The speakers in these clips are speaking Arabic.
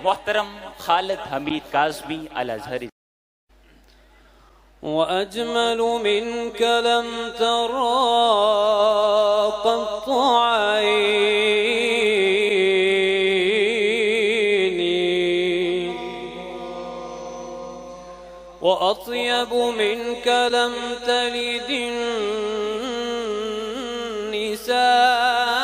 मोहतरम खालिद हमीद काज़मी अल अज़हरी। وأجمل منك لم ترى قط عيني، وأطيب منك لم تلد النساء،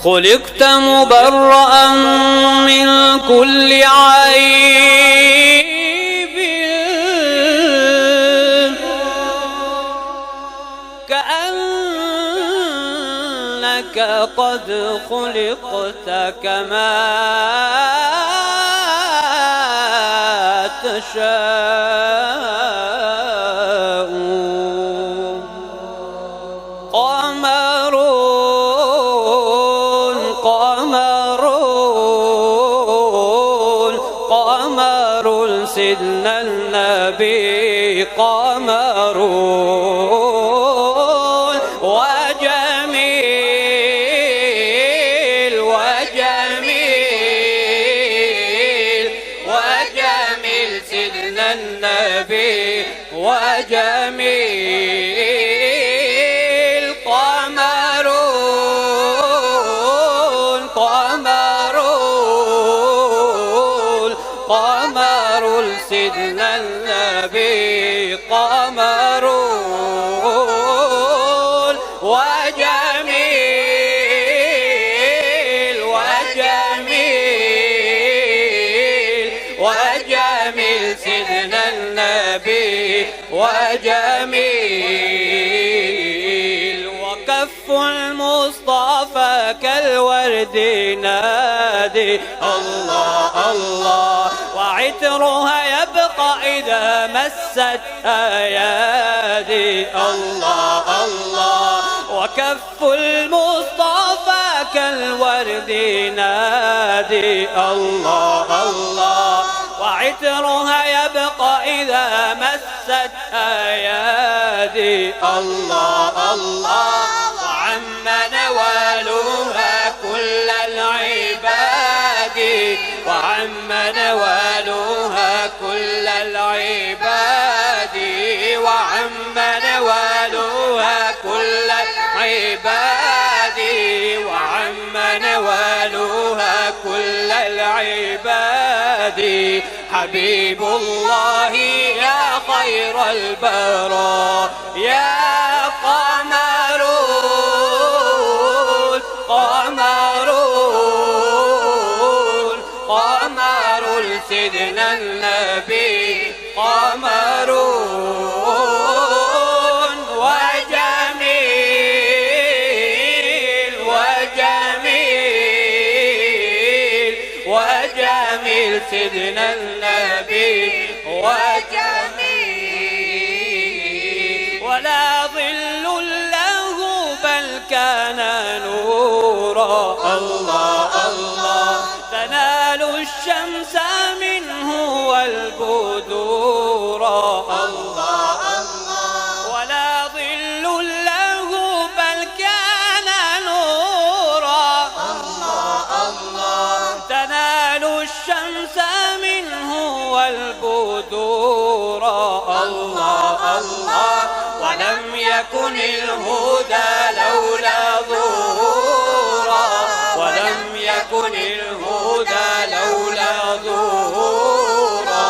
خلقت مبرأ من كل عيب، كأنك قد خلقت كما تشاء. قمر سيدنا النبي قمر، وجميل سيدنا النبي وجميل. قمر سيدنا النبي قمر، وجميل سيدنا النبي وجميل. وكف المصطفى كالورد نادي الله الله، وعطرها يبقى إذا مست أيادي الله الله. وكف المصطفى كالورد نادي الله الله، وعطرها يبقى إذا مست أيادي الله الله. وعم نوالها كل العباد، وعم نوالها كل العباد، وعم نوالها كل العباد، وعم نوالها كل العباد. حبيب الله يا خير البراء يا قمر، قمر سيدنا النبي قمر، وجميل سيدنا النبي وجميل. ولا ظل له بل كان نورا الله الله، تنال الشمس منه والبدور الله الله. ولا ظل له بل كان نورا الله الله، تنال الشمس منه والبدور الله الله. ولم يكن الهدى لولا ظهورا، ولم يكن الهدى لولا ظهورا،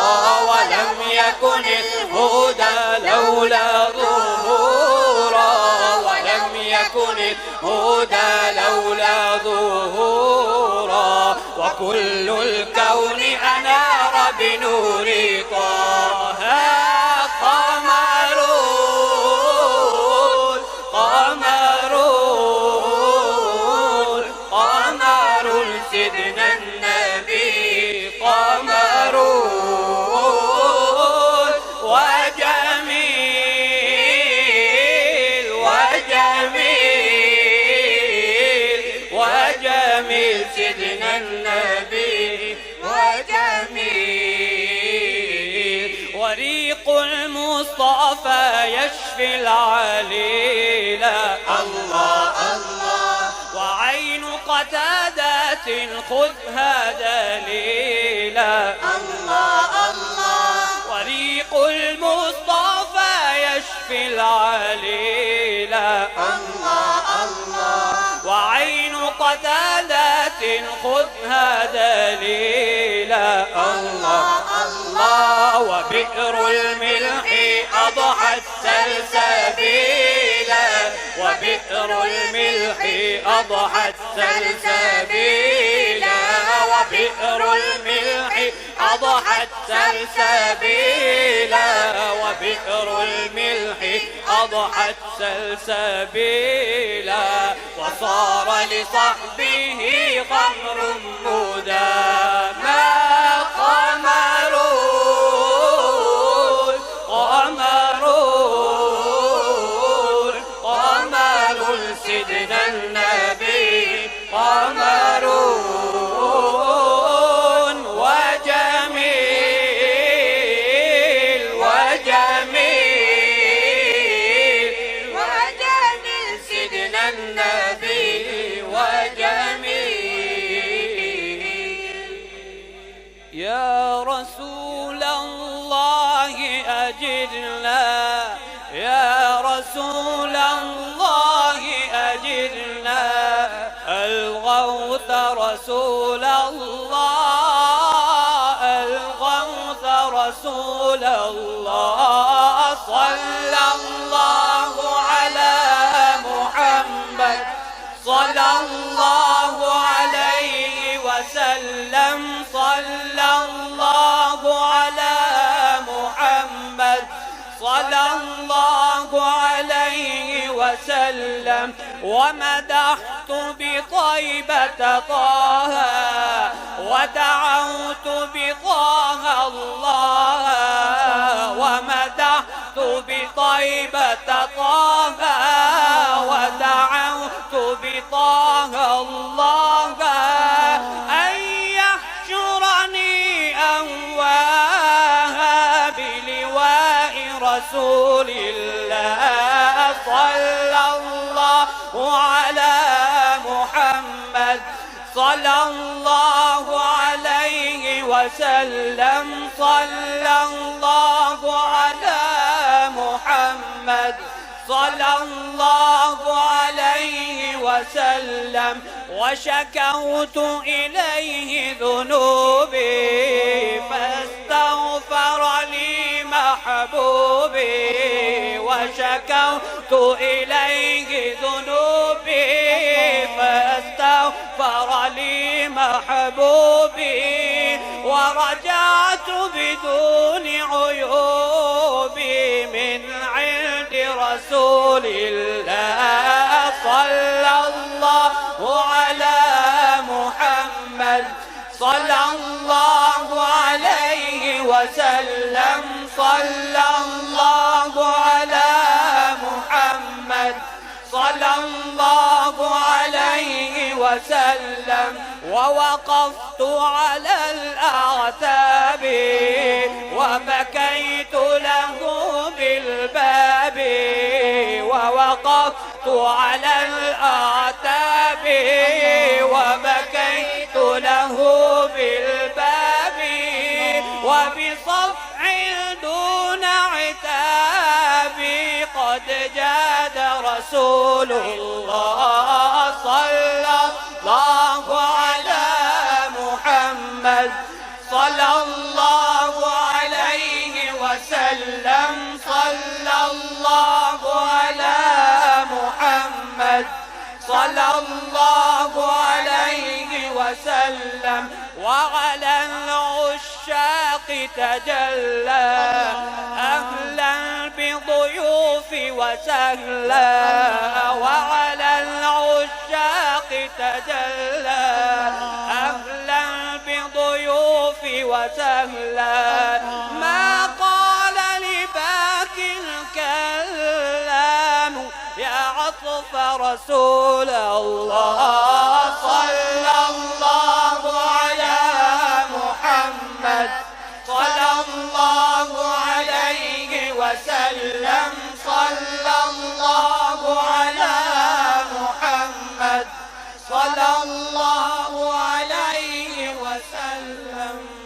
ولم يكن الهدى لولا ظهورا، ولم يكن الهدى لولا ظهورا. وكل الكون أنار بنور طه قمر، سيدنا النبي قمر، وجميل سيدنا النبي وجميل. وريق المصطفى يشفي العليل سبيلا الله الله وعين قتادة خذها دليلا الله الله وريق المصطفى يشفي العليلا الله الله وعين قتادة خذها دليلا الله الله وبئر الملح أضحت سلسبيلا وبئر الملح أضحت سلسبيلا وبئر الملح أضحت سلسبيلا وبئر الملح أضحت سلسبيلا وصار لصحبه غمر مداما قمر سيدنا النبي قمر سيدنا النبي وجميل يا رسول الله أجرنا يا رسول الله أجرنا الغوث رسول الله الغوث رسول الله صلى الله على محمد صلى الله عليه وسلم صلى الله على محمد صلى الله عليه وسلم ومدحت بطيبة طه ودعوت بطه الله ومدحت بطيبة طه ودعوت بطه الله أن يحشرني أهواها بلواء رسول الله صلى الله على محمد صلى الله عليه وسلم صلى الله على محمد صلى الله عليه وسلم وشكوت إليه ذنوبي فاستغفر لي محبوبي وشكوت إليه ذنوبي فاستغفر لي محبوبي ورجعت بدون عيوبي من عند رسول الله صلى الله على محمد صلى الله عليه وسلم صلى الله على محمد صلى الله عليه وسلم ووقفت على الأعتاب وبكيت له بالباب ووقفت على الأعتاب وبكيت له بالباب وبصفح دون عتاب قد جاد رسول الله صلى الله على محمد صلى الله عليه وسلم صلى الله على محمد صلى الله عليه وسلم وعلى العشاق تجلى أهلا بضيوف وسهلا وعلى العشاق تجلى أهلا بضيوف وسهلا ما قال لباك الكلام يا عطف رسول الله صلى الله على محمد صلى الله عليه وسلم صلى الله على صلى الله عليه وسلم.